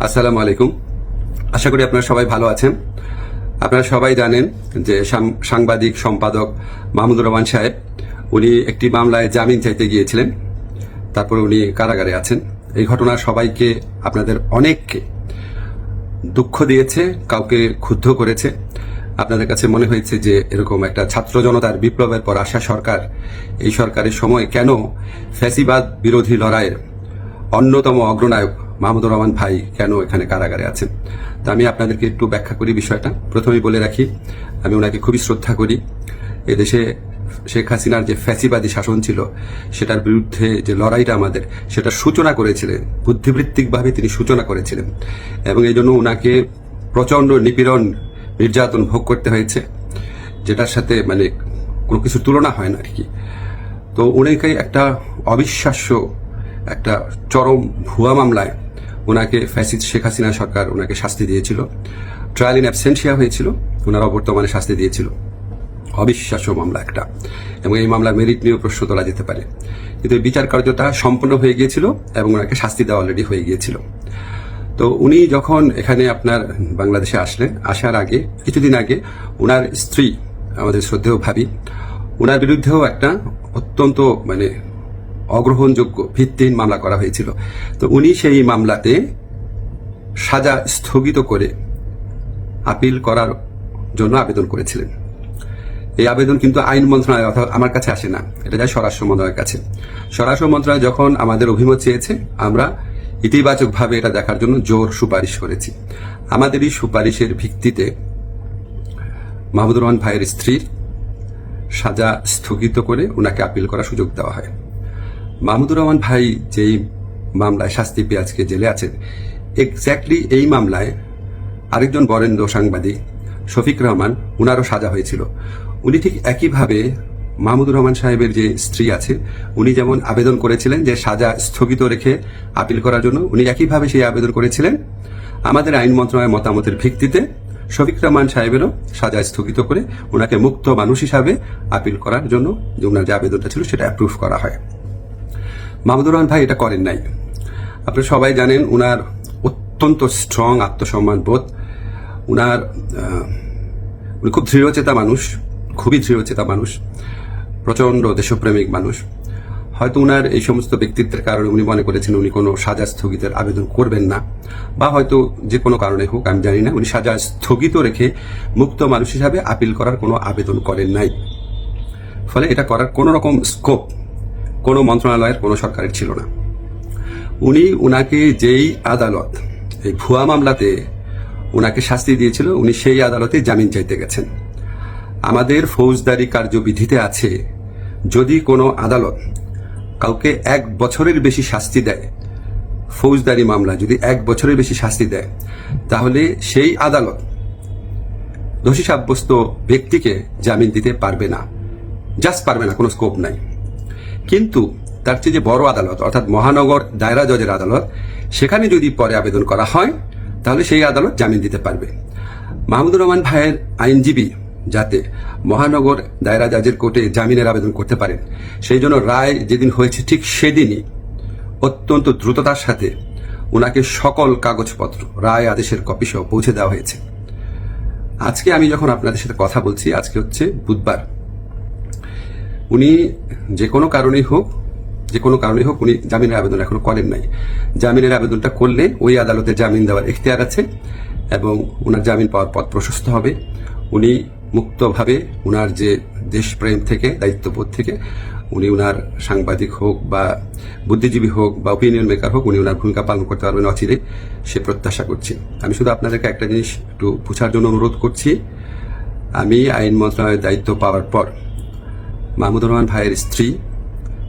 আসসালামু আলাইকুম। আশা করি আপনারা সবাই ভালো আছেন। আপনারা সবাই জানেন যে সাংবাদিক সম্পাদক মাহমুদুর রহমান সাহেব উনি একটি মামলায় জামিন চাইতে গিয়েছিলেন, তারপর উনি কারাগারে আছেন। এই ঘটনা সবাইকে, আপনাদের অনেককে দুঃখ দিয়েছে, কাউকে ক্ষুব্ধ করেছে। আপনাদের কাছে মনে হয়েছে যে এরকম একটা ছাত্র জনতার বিপ্লবের পর আসা সরকার, এই সরকারের সময় কেন ফ্যাসিবাদ বিরোধী লড়াইয়ের অন্যতম অগ্রনায়ক মাহমুদুর রহমান ভাই কেন এখানে কারাগারে আছেন। তা আমি আপনাদেরকে একটু ব্যাখ্যা করি বিষয়টা। প্রথমেই বলে রাখি, আমি ওনাকে খুবই শ্রদ্ধা করি। এদেশে শেখ হাসিনার যে ফ্যাসিবাদী শাসন ছিল, সেটার বিরুদ্ধে যে লড়াইটা আমাদের, সেটা সূচনা করেছিলেন, বুদ্ধিবৃত্তিকভাবে তিনি সূচনা করেছিলেন, এবং এই জন্য ওনাকে প্রচণ্ড নিপীড়ন, নির্যাতন ভোগ করতে হয়েছে, যেটার সাথে মানে কোনো কিছুর তুলনা হয় না আর কি। তো উনাকে একটা অবিশ্বাস্য একটা চরম ভুয়া মামলায় ওনাকে ফ্যাসিস্ট শেখ হাসিনা সরকার ওনাকে শাস্তি দিয়েছিল। ট্রায়াল ইন অ্যাবসেন্সিয়া হয়েছিল, ওনারা বর্তমানে শাস্তি দিয়েছিল। অবিশ্বাস্য মামলা একটা, এবং এই মামলার মেরিট নিয়েও প্রশ্ন তোলা যেতে পারে। কিন্তু এই বিচার কার্যটা সম্পন্ন হয়ে গিয়েছিল এবং ওনাকে শাস্তি দেওয়া অলরেডি হয়ে গিয়েছিল। তো উনি যখন এখানে আপনার বাংলাদেশে আসলেন, আসার আগে কিছুদিন আগে ওনার স্ত্রী, আমাদের শ্রদ্ধেয় ভাবি, ওনার বিরুদ্ধেও একটা অত্যন্ত মানে অগ্রহণযোগ্য ভিত্তিহীন মামলা করা হয়েছিল। তো উনি সেই মামলাতে সাজা স্থগিত করে আপিল করার জন্য আবেদন করেছিলেন। এই আবেদন কিন্তু আইন মন্ত্রণালয় অর্থাৎ আমার কাছে আসে না, এটা যায় স্বরাষ্ট্র মন্ত্রণালয়ের কাছে। স্বরাষ্ট্র মন্ত্রণালয় যখন আমাদের অভিমত চেয়েছে, আমরা ইতিবাচকভাবে এটা দেখার জন্য জোর সুপারিশ করেছি। আমাদের এই সুপারিশের ভিত্তিতে মাহমুদুর রহমান ভাইয়ের স্ত্রীর সাজা স্থগিত করে ওনাকে আপিল করার সুযোগ দেওয়া হয়। মাহমুদুর রহমান ভাই যেই মামলায় শাস্তি পেয়ে আজকে জেলে আছেন, এক্স্যাক্টলি এই মামলায় আরেকজন বরেণ্য সাংবাদিক শফিক রহমান, উনারও সাজা হয়েছিল। উনি ঠিক একইভাবে মাহমুদুর রহমান সাহেবের যে স্ত্রী আছে, উনি যেমন আবেদন করেছিলেন যে সাজা স্থগিত রেখে আপিল করার জন্য, উনি একইভাবে সেই আবেদন করেছিলেন। আমাদের আইন মন্ত্রণালয়ের মতামতের ভিত্তিতে শফিক রহমান সাহেবেরও সাজা স্থগিত করে ওনাকে মুক্ত মানুষ হিসাবে আপিল করার জন্য যে ওনার যে আবেদনটা ছিল সেটা অ্যাপ্রুভ করা হয়। মাহমুদুর রহমান ভাই এটা করেন নাই। আপনারা সবাই জানেন উনার অত্যন্ত স্ট্রং আত্মসম্মান বোধ, উনি খুব দৃঢ়চেতা মানুষ, খুবই দৃঢ়চেতা মানুষ, প্রচণ্ড দেশপ্রেমিক মানুষ। হয়তো উনার এই সমস্ত ব্যক্তিত্বের কারণে উনি মনে করেছেন উনি কোনো সাজা স্থগিতের আবেদন করবেন না, বা হয়তো যে কোনো কারণে হোক, আমি জানি না, উনি সাজা স্থগিত রেখে মুক্ত মানুষ হিসাবে আপিল করার কোনো আবেদন করেন নাই। ফলে এটা করার কোনো রকম স্কোপ কোনো মন্ত্রণালয়ের, কোনো সরকারের ছিল না। উনাকে যেই আদালত এই ভুয়া মামলাতে উনাকে শাস্তি দিয়েছিল, উনি সেই আদালতে জামিন চাইতে গেছেন। আমাদের ফৌজদারি কার্যবিধিতে আছে, যদি কোনো আদালত কাউকে 1 বছরের বেশি শাস্তি দেয়, ফৌজদারি মামলা যদি 1 বছরের বেশি শাস্তি দেয়, তাহলে সেই আদালত দোষী সাব্যস্ত ব্যক্তিকে জামিন দিতে পারবে না, জাস্ট পারবে না, কোনো স্কোপ নাই। কিন্তু তার চেয়ে যে বড় আদালত অর্থাৎ মহানগর দায়রা জজের আদালত, সেখানে যদি পরে আবেদন করা হয়, তাহলে সেই আদালত জামিন দিতে পারবে। মাহমুদুর রহমান ভাইয়ের আইনজীবী যাতে মহানগর দায়রা জজের কোর্টে জামিনের আবেদন করতে পারেন, সেই জন্য রায় যেদিন হয়েছে ঠিক সেদিনই অত্যন্ত দ্রুততার সাথে ওনাকে সকল কাগজপত্র, রায় আদেশের কপি সহ পৌঁছে দেওয়া হয়েছে। আজকে আমি যখন আপনাদের সাথে কথা বলছি, আজকে হচ্ছে বুধবার। উনি যে কোনো কারণেই হোক উনি জামিনের আবেদন এখনো করেন নাই। জামিনের আবেদনটা করলে ওই আদালতে জামিন দেওয়ার এখতিয়ার আছে এবং ওনার জামিন পাওয়ার পথ প্রশস্ত হবে। উনি মুক্তভাবে ওনার যে দেশপ্রেম থেকে, দায়িত্ববোধ থেকে, উনি ওনার সাংবাদিক হোক বা বুদ্ধিজীবী হোক বা ওপিনিয়ন মেকার হোক, উনি ওনার ভূমিকা পালন করতে পারবেন অচিরে, সে প্রত্যাশা করছি। আমি শুধু আপনাদেরকে একটা জিনিস একটু পুছার জন্য অনুরোধ করছি। আমি আইন মন্ত্রণালয়ের দায়িত্ব পাওয়ার পর মাহমুদুর রহমান ভাইয়ের স্ত্রী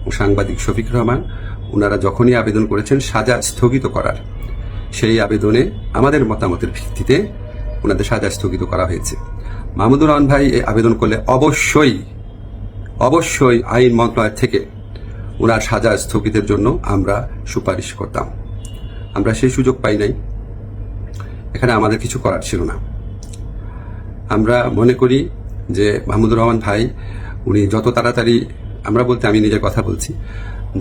ও সাংবাদিক শফিক রহমান, ওনারা যখনই আবেদন করেছেন সাজা স্থগিত করার, সেই আবেদনে আমাদের মতামতের ভিত্তিতে ওনাদের সাজা স্থগিত করা হয়েছে। মাহমুদুর রহমান ভাই এই আবেদন করলে অবশ্যই আইন মন্ত্রণালয় থেকে ওনার সাজা স্থগিতের জন্য আমরা সুপারিশ করতাম। আমরা সেই সুযোগ পাই নাই, এখানে আমাদের কিছু করার ছিল না। আমরা মনে করি যে মাহমুদুর রহমান ভাই উনি যত তাড়াতাড়ি, আমরা বলতে আমি নিজের কথা বলছি,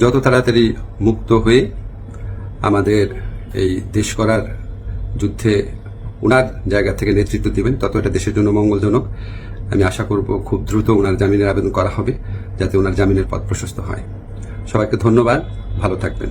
যত তাড়াতাড়ি মুক্ত হয়ে আমাদের এই দেশ করার যুদ্ধে ওনার জায়গা থেকে নেতৃত্ব দিবেন, তত এটা দেশের জন্য মঙ্গলজনক। আমি আশা করব খুব দ্রুত ওনার জামিনের আবেদন করা হবে, যাতে ওনার জামিনের পথ প্রশস্ত হয়। সবাইকে ধন্যবাদ, ভালো থাকবেন।